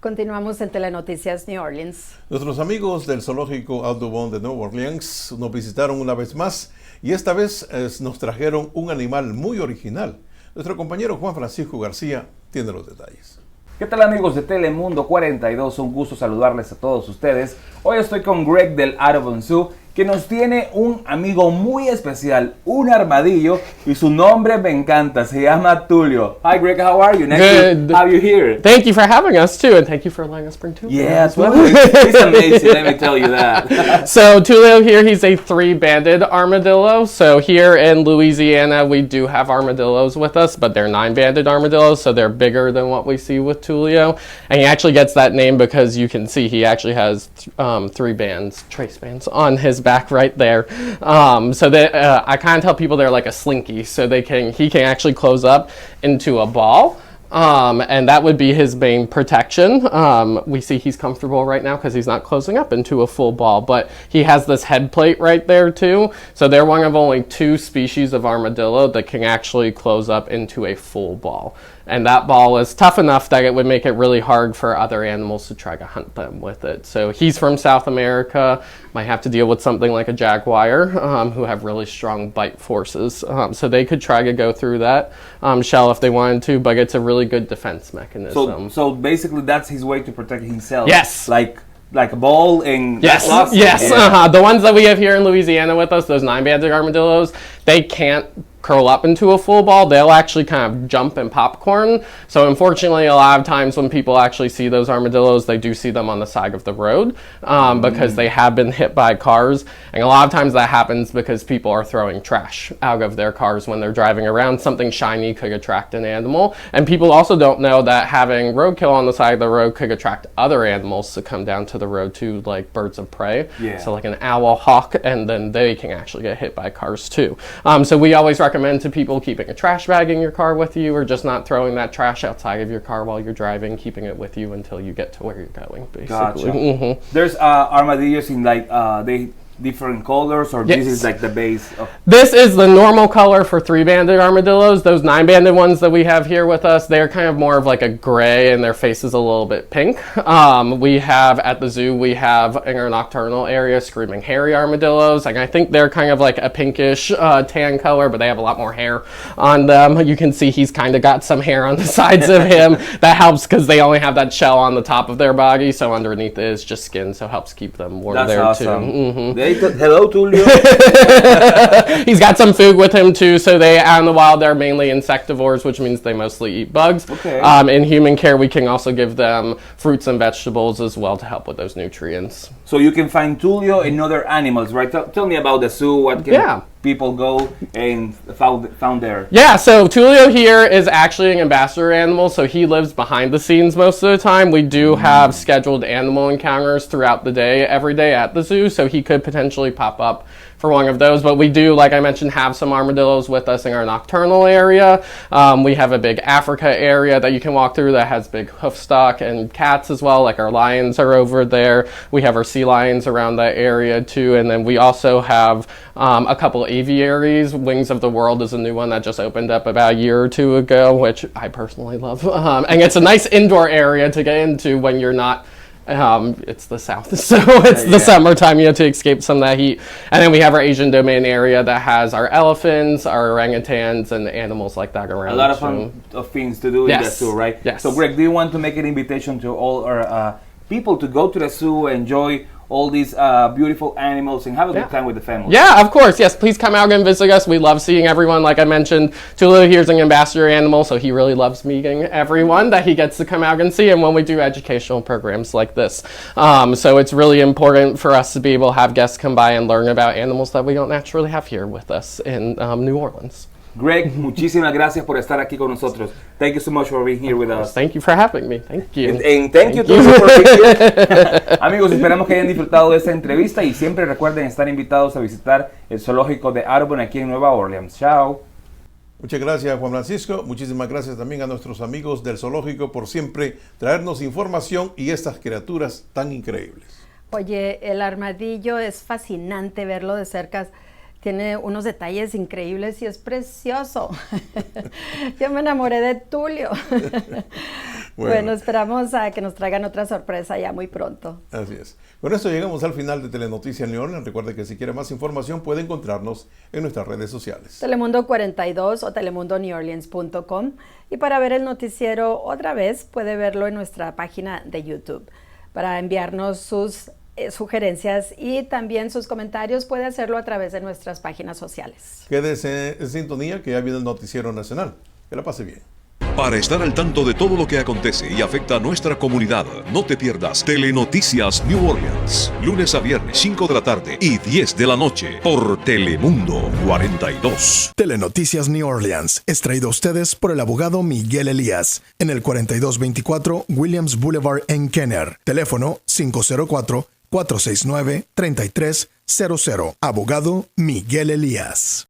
Continuamos en Telenoticias New Orleans. Nuestros amigos del Zoológico Audubon de Nueva Orleans nos visitaron una vez más y esta vez nos trajeron un animal muy original. Nuestro compañero Juan Francisco García tiene los detalles. ¿Qué tal, amigos de Telemundo 42? Un gusto saludarles a todos ustedes. Hoy estoy con Greg del Audubon Zoo, que nos tiene un amigo muy especial, un armadillo, y su nombre me encanta, se llama Tulio. Hi Greg, how are you? Nice to have you here. Thank you for having us too, and thank you for letting us bring Tulio. Yeah, as well. He's amazing, let me tell you that. So Tulio here, he's a three-banded armadillo. So here in Louisiana, we do have armadillos with us, but they're nine-banded armadillos, so they're bigger than what we see with Tulio. And he actually gets that name because you can see he actually has three bands, trace bands, on his back right there. So that I kind of tell people they're like a slinky, so he can actually close up into a ball. And that would be his main protection. We see he's comfortable right now because he's not closing up into a full ball, but he has this head plate right there too. So they're one of only two species of armadillo that can actually close up into a full ball. And that ball is tough enough that it would make it really hard for other animals to try to hunt them with it. So he's from South America, might have to deal with something like a jaguar, who have really strong bite forces. So they could try to go through that shell if they wanted to, but it's a really good defense mechanism. So basically that's his way to protect himself. Yes. Like a ball in yes, the ones that we have here in Louisiana with us, those nine-banded armadillos, they can't curl up into a full ball. They'll actually kind of jump and popcorn. So unfortunately, a lot of times when people actually see those armadillos, they do see them on the side of the road because they have been hit by cars. And a lot of times that happens because people are throwing trash out of their cars when they're driving around. Something shiny could attract an animal. And people also don't know that having roadkill on the side of the road could attract other animals to come down to the road too, like birds of prey. Yeah. So like an owl, hawk, and then they can actually get hit by cars too. So we always recommend to people keeping a trash bag in your car with you, or just not throwing that trash outside of your car while you're driving, keeping it with you until you get to where you're going, basically. Gotcha. Mm-hmm. There's armadillos in like they different colors, or this is like the base of... This is the normal color for three-banded armadillos. Those nine-banded ones that we have here with us, they're kind of more of like a gray, and their face is a little bit pink. We have at the zoo, we have in our nocturnal area screaming hairy armadillos, and I think they're kind of like a pinkish tan color, but they have a lot more hair on them. You can see he's kind of got some hair on the sides of him. That helps because they only have that shell on the top of their body, so underneath it is just skin, so it helps keep them warm. That's there awesome. too. Mm-hmm. Hello, Tulio. He's got some food with him too, so they out in the wild they're mainly insectivores, which means they mostly eat bugs. Okay. In human care, we can also give them fruits and vegetables as well to help with those nutrients. So you can find Tulio in other animals, right? Tell me about the zoo. What can people go and found there? Yeah, so Tulio here is actually an ambassador animal, so he lives behind the scenes most of the time. We do have scheduled animal encounters throughout the day, every day at the zoo, so he could potentially pop up for one of those. But we do, like I mentioned, have some armadillos with us in our nocturnal area. We have a big Africa area that you can walk through that has big hoofstock and cats as well, like our lions are over there. We have our sea lions around that area too, and then we also have a couple aviaries. Wings of the World is a new one that just opened up about a year or two ago, which I personally love. And it's a nice indoor area to get into when you're not it's the south, so it's the summertime, you have to escape some of that heat. And then we have our Asian domain area that has our elephants, our orangutans, and animals like that around. A lot of fun of things to do in the zoo, right? Yes. So Greg, do you want to make an invitation to all our people to go to the zoo, enjoy all these beautiful animals, and have a good time with the family? Yeah, of course. Yes, please come out and visit us. We love seeing everyone. Like I mentioned, Tulio here's an ambassador animal, so he really loves meeting everyone that he gets to come out and see, and when we do educational programs like this. So it's really important for us to be able to have guests come by and learn about animals that we don't naturally have here with us in New Orleans. Greg, muchísimas gracias por estar aquí con nosotros. Thank you so much for being here with us. Thank you for having me. Thank you. And thank you too for being here. Amigos, esperamos que hayan disfrutado de esta entrevista y siempre recuerden estar invitados a visitar el zoológico de Audubon aquí en Nueva Orleans. Chao. Muchas gracias, Juan Francisco. Muchísimas gracias también a nuestros amigos del zoológico por siempre traernos información y estas criaturas tan increíbles. Oye, el armadillo es fascinante verlo de cerca. Tiene unos detalles increíbles y es precioso. Yo me enamoré de Tulio. Bueno, esperamos a que nos traigan otra sorpresa ya muy pronto. Así es. Con esto llegamos al final de Telenoticias New Orleans. Recuerde que si quiere más información puede encontrarnos en nuestras redes sociales. Telemundo 42 o telemundoneworleans.com. Y para ver el noticiero otra vez, puede verlo en nuestra página de YouTube. Para enviarnos sus sugerencias y también sus comentarios, puede hacerlo a través de nuestras páginas sociales. Quédese en sintonía que ya viene el noticiero nacional. Que la pase bien. Para estar al tanto de todo lo que acontece y afecta a nuestra comunidad, no te pierdas Telenoticias New Orleans, lunes a viernes 5 de la tarde y 10 de la noche por Telemundo 42. Telenoticias New Orleans es traído a ustedes por el abogado Miguel Elías en el 4224 Williams Boulevard en Kenner. Teléfono 504-469-3300. Abogado Miguel Elías.